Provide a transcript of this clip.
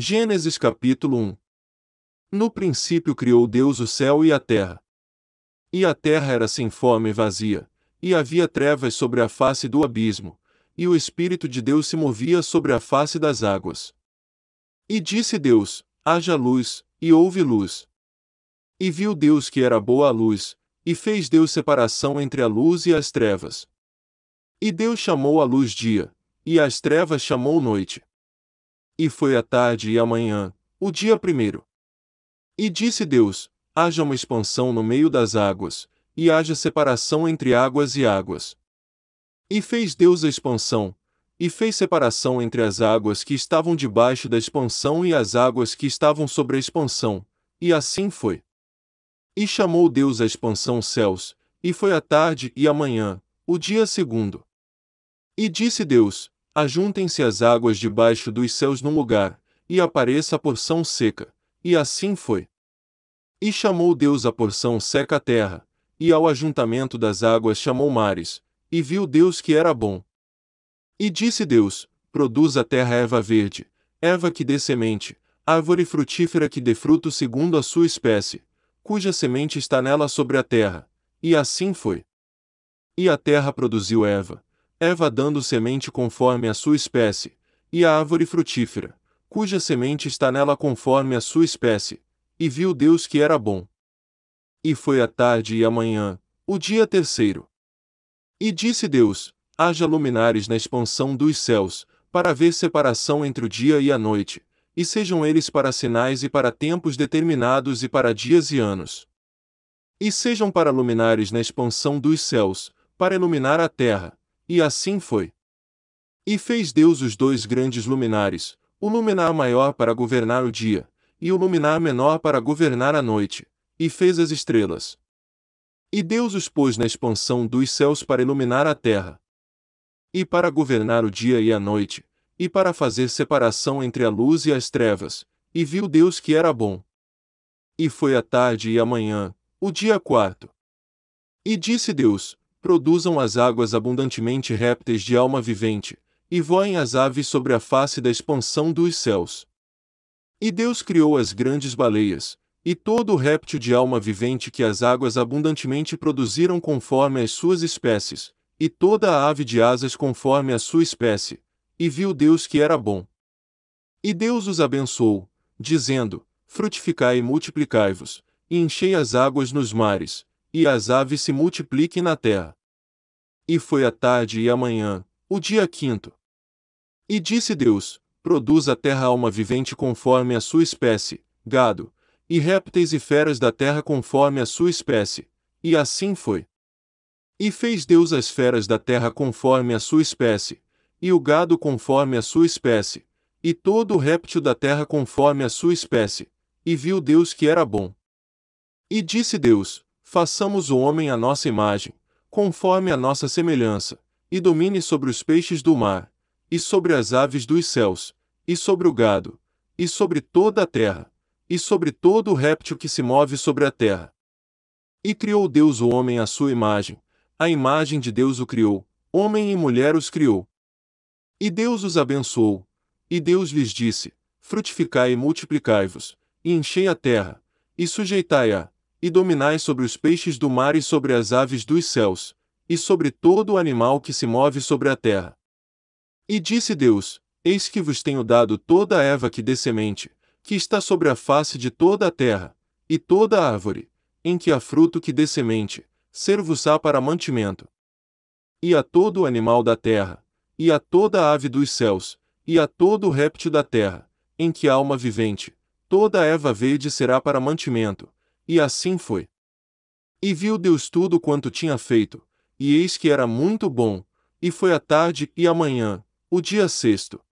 Gênesis capítulo 1. No princípio criou Deus o céu e a terra. E a terra era sem forma e vazia, e havia trevas sobre a face do abismo, e o Espírito de Deus se movia sobre a face das águas. E disse Deus: haja luz, e houve luz. E viu Deus que era boa a luz, e fez Deus separação entre a luz e as trevas. E Deus chamou a luz dia, e as trevas chamou noite. E foi a tarde e a manhã, o dia primeiro. E disse Deus: haja uma expansão no meio das águas, e haja separação entre águas e águas. E fez Deus a expansão, e fez separação entre as águas que estavam debaixo da expansão e as águas que estavam sobre a expansão, e assim foi. E chamou Deus a expansão céus, e foi a tarde e a manhã, o dia segundo. E disse Deus: ajuntem-se as águas debaixo dos céus num lugar, e apareça a porção seca, e assim foi. E chamou Deus a porção seca a terra, e ao ajuntamento das águas chamou mares, e viu Deus que era bom. E disse Deus: produz a terra erva verde, erva que dê semente, árvore frutífera que dê fruto segundo a sua espécie, cuja semente está nela sobre a terra. E assim foi. E a terra produziu erva dando semente conforme a sua espécie, e a árvore frutífera, cuja semente está nela conforme a sua espécie, e viu Deus que era bom. E foi a tarde e a manhã, o dia terceiro. E disse Deus: haja luminares na expansão dos céus, para haver separação entre o dia e a noite, e sejam eles para sinais e para tempos determinados e para dias e anos. E sejam para luminares na expansão dos céus, para iluminar a terra. E assim foi. E fez Deus os dois grandes luminares, o luminar maior para governar o dia, e o luminar menor para governar a noite, e fez as estrelas. E Deus os pôs na expansão dos céus para iluminar a terra, e para governar o dia e a noite, e para fazer separação entre a luz e as trevas, e viu Deus que era bom. E foi a tarde e a manhã, o dia quarto. E disse Deus: produzam as águas abundantemente répteis de alma vivente, e voem as aves sobre a face da expansão dos céus. E Deus criou as grandes baleias, e todo o réptil de alma vivente que as águas abundantemente produziram conforme as suas espécies, e toda a ave de asas conforme a sua espécie, e viu Deus que era bom. E Deus os abençoou, dizendo: frutificai e multiplicai-vos, e enchei as águas nos mares, e as aves se multipliquem na terra. E foi a tarde e a manhã, o dia quinto. E disse Deus: produz a terra alma vivente conforme a sua espécie, gado, e répteis e feras da terra conforme a sua espécie, e assim foi. E fez Deus as feras da terra conforme a sua espécie, e o gado conforme a sua espécie, e todo o réptil da terra conforme a sua espécie, e viu Deus que era bom. E disse Deus: façamos o homem à nossa imagem, conforme a nossa semelhança, e domine sobre os peixes do mar, e sobre as aves dos céus, e sobre o gado, e sobre toda a terra, e sobre todo o réptil que se move sobre a terra. E criou Deus o homem à sua imagem, a imagem de Deus o criou, homem e mulher os criou. E Deus os abençoou, e Deus lhes disse: frutificai e multiplicai-vos, e enchei a terra, e sujeitai-a, e dominai sobre os peixes do mar e sobre as aves dos céus, e sobre todo o animal que se move sobre a terra. E disse Deus: eis que vos tenho dado toda a erva que dê semente, que está sobre a face de toda a terra, e toda a árvore, em que há fruto que dê semente, ser-vos-á para mantimento. E a todo o animal da terra, e a toda a ave dos céus, e a todo o réptil da terra, em que há alma vivente, toda a erva verde será para mantimento. E assim foi. E viu Deus tudo quanto tinha feito, e eis que era muito bom, e foi a tarde e a manhã, o dia sexto.